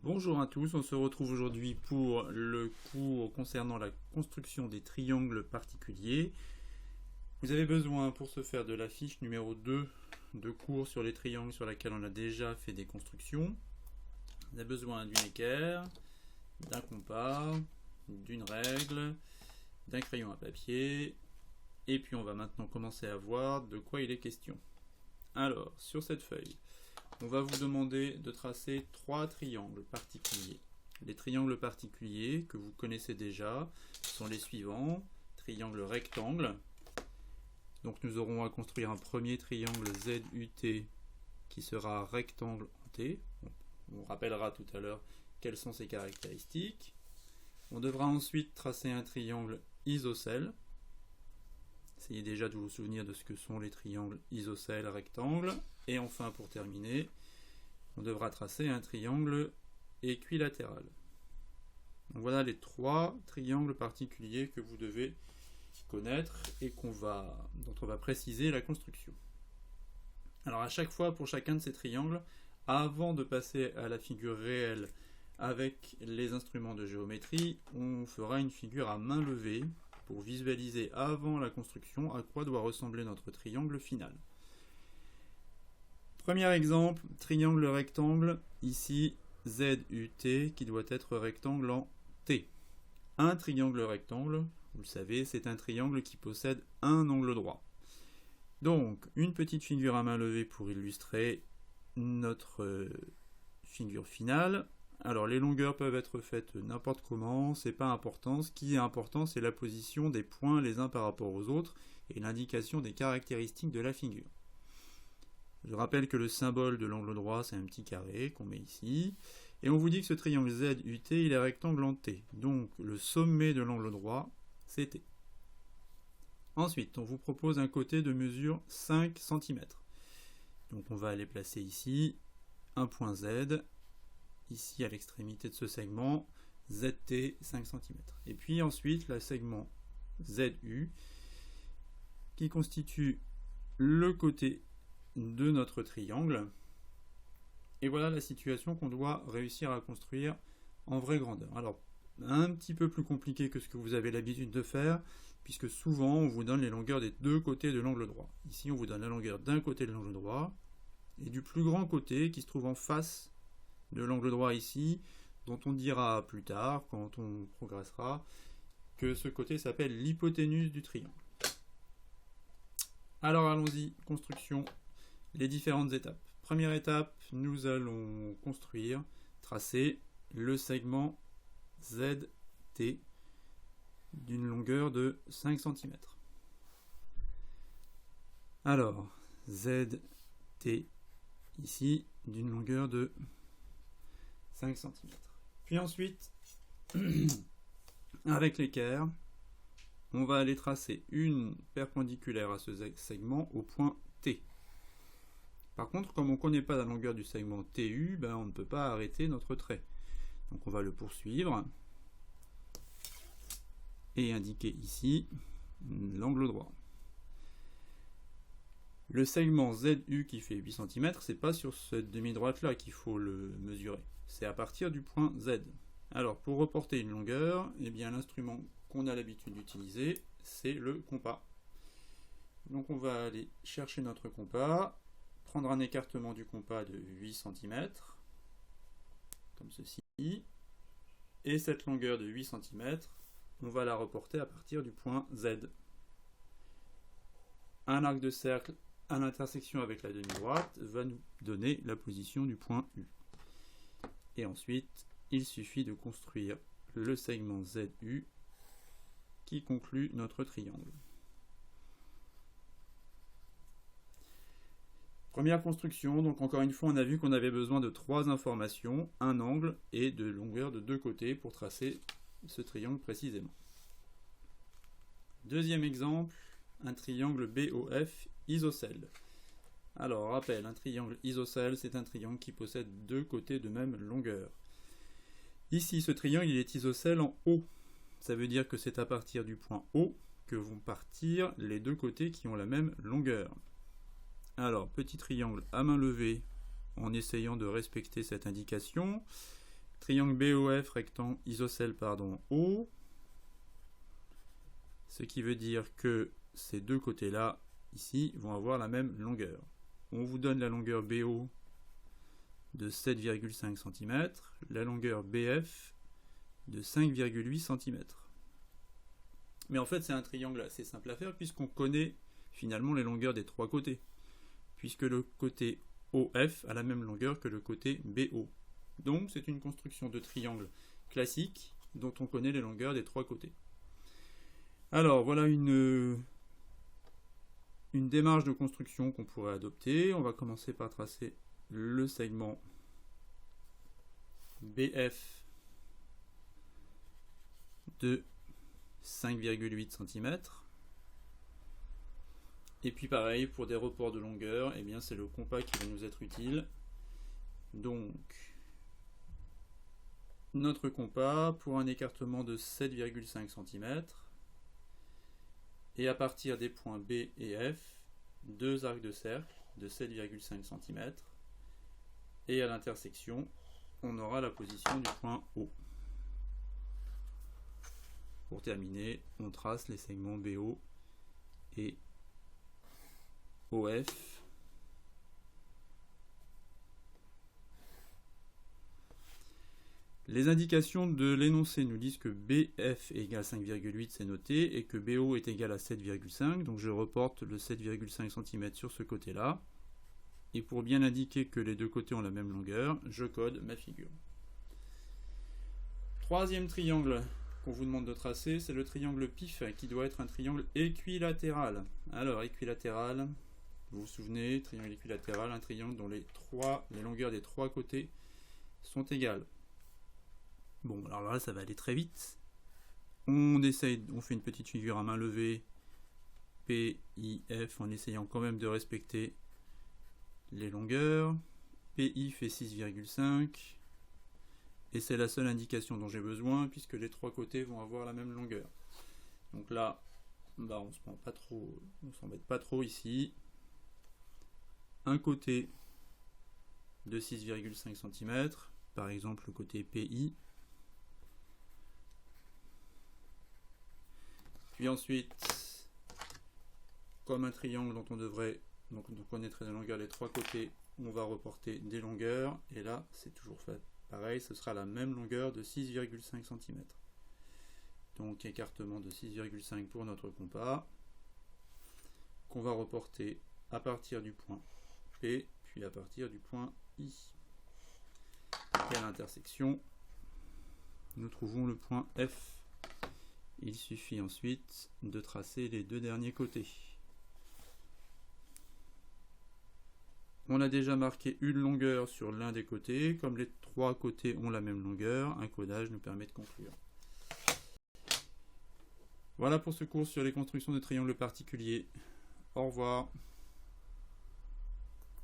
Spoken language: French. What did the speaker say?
Bonjour à tous, on se retrouve aujourd'hui pour le cours concernant la construction des triangles particuliers. Vous avez besoin pour ce faire de la fiche numéro 2 de cours sur les triangles sur laquelle on a déjà fait des constructions. Vous avez besoin d'une équerre, d'un compas, d'une règle, d'un crayon à papier, et puis on va maintenant commencer à voir de quoi il est question. Alors, sur cette feuille, on va vous demander de tracer 3 triangles particuliers. Les triangles particuliers que vous connaissez déjà sont les suivants. Triangle rectangle. Donc nous aurons à construire un premier triangle ZUT qui sera rectangle en T. On rappellera tout à l'heure quelles sont ses caractéristiques. On devra ensuite tracer un triangle isocèle. Essayez déjà de vous souvenir de ce que sont les triangles isocèles rectangles. Et enfin, pour terminer, on devra tracer un triangle équilatéral. Donc voilà les 3 triangles particuliers que vous devez connaître et dont on va préciser la construction. Alors à chaque fois, pour chacun de ces triangles, avant de passer à la figure réelle avec les instruments de géométrie, on fera une figure à main levée pour visualiser avant la construction à quoi doit ressembler notre triangle final. Premier exemple, triangle rectangle, ici ZUT qui doit être rectangle en T. Un triangle rectangle, vous le savez, c'est un triangle qui possède un angle droit. Donc, une petite figure à main levée pour illustrer notre figure finale. Alors, les longueurs peuvent être faites n'importe comment, c'est pas important. Ce qui est important, c'est la position des points les uns par rapport aux autres et l'indication des caractéristiques de la figure. Je rappelle que le symbole de l'angle droit, c'est un petit carré qu'on met ici. Et on vous dit que ce triangle ZUT, il est rectangle en T. Donc, le sommet de l'angle droit, c'est T. Ensuite, on vous propose un côté de mesure 5 cm. Donc, on va aller placer ici un point Z, ici à l'extrémité de ce segment, ZT 5 cm. Et puis ensuite, le segment ZU, qui constitue le côté de notre triangle. Et voilà la situation qu'on doit réussir à construire en vraie grandeur. Alors, un petit peu plus compliqué que ce que vous avez l'habitude de faire, puisque souvent on vous donne les longueurs des deux côtés de l'angle droit. Ici, on vous donne la longueur d'un côté de l'angle droit et du plus grand côté qui se trouve en face de l'angle droit ici, dont on dira plus tard, quand on progressera, que ce côté s'appelle l'hypoténuse du triangle. Alors allons-y, construction, les différentes étapes. Première étape, nous allons construire, tracer le segment ZT d'une longueur de 5 cm. Alors, ZT ici d'une longueur de 5 cm. Puis ensuite, avec l'équerre, on va aller tracer une perpendiculaire à ce segment au point T. Par contre, comme on ne connaît pas la longueur du segment TU, on ne peut pas arrêter notre trait. Donc on va le poursuivre et indiquer ici l'angle droit. Le segment ZU qui fait 8 cm, c'est pas sur cette demi-droite là qu'il faut le mesurer. C'est à partir du point Z. Alors pour reporter une longueur, l'instrument qu'on a l'habitude d'utiliser, c'est le compas. Donc on va aller chercher notre compas, prendre un écartement du compas de 8 cm, comme ceci, et cette longueur de 8 cm, on va la reporter à partir du point Z. Un arc de cercle à l'intersection avec la demi-droite va nous donner la position du point U. Et ensuite, il suffit de construire le segment ZU qui conclut notre triangle. Première construction, donc encore une fois, on a vu qu'on avait besoin de 3 informations, un angle et de longueur de 2 côtés pour tracer ce triangle précisément. Deuxième exemple, un triangle BOF isocèle. Alors, rappel, un triangle isocèle, c'est un triangle qui possède 2 côtés de même longueur. Ici, ce triangle, il est isocèle en O. Ça veut dire que c'est à partir du point O que vont partir les 2 côtés qui ont la même longueur. Alors, petit triangle à main levée, en essayant de respecter cette indication. triangle BOF, rectangle isocèle, pardon, O. Ce qui veut dire que ces deux côtés-là, ici, vont avoir la même longueur. On vous donne la longueur BO de 7,5 cm, la longueur BF de 5,8 cm. Mais en fait, c'est un triangle assez simple à faire puisqu'on connaît finalement les longueurs des trois côtés. Puisque le côté OF a la même longueur que le côté BO. Donc, c'est une construction de triangle classique dont on connaît les longueurs des trois côtés. Alors, voilà une démarche de construction qu'on pourrait adopter. On va commencer par tracer le segment BF de 5,8 cm. Et puis pareil, pour des reports de longueur, eh bien c'est le compas qui va nous être utile. Donc, notre compas pour un écartement de 7,5 cm. Et à partir des points B et F, deux arcs de cercle de 7,5 cm. Et à l'intersection, on aura la position du point O. Pour terminer, on trace les segments BO et OF. Les indications de l'énoncé nous disent que BF égale 5,8, c'est noté, et que BO est égal à 7,5, donc je reporte le 7,5 cm sur ce côté-là. Et pour bien indiquer que les deux côtés ont la même longueur, je code ma figure. Troisième triangle qu'on vous demande de tracer, c'est le triangle PIF, qui doit être un triangle équilatéral. Alors, équilatéral, vous vous souvenez, triangle équilatéral, un triangle dont les longueurs des trois côtés sont égales. Bon, alors là, ça va aller très vite. On fait une petite figure à main levée, P, I, F, en essayant quand même de respecter les longueurs. PI fait 6,5. Et c'est la seule indication dont j'ai besoin, puisque les trois côtés vont avoir la même longueur. Donc là, bah, on s'embête pas trop ici. Un côté de 6,5 cm, par exemple le côté PI. Puis ensuite, comme un triangle dont on connaîtrait la longueur des trois côtés, on va reporter des longueurs. Et là, c'est toujours fait pareil, ce sera la même longueur de 6,5 cm. Donc écartement de 6,5 pour notre compas, qu'on va reporter à partir du point P, puis à partir du point I. Et à l'intersection, nous trouvons le point F. Il suffit ensuite de tracer les deux derniers côtés. On a déjà marqué une longueur sur l'un des côtés. Comme les trois côtés ont la même longueur, un codage nous permet de conclure. Voilà pour ce cours sur les constructions de triangles particuliers. Au revoir.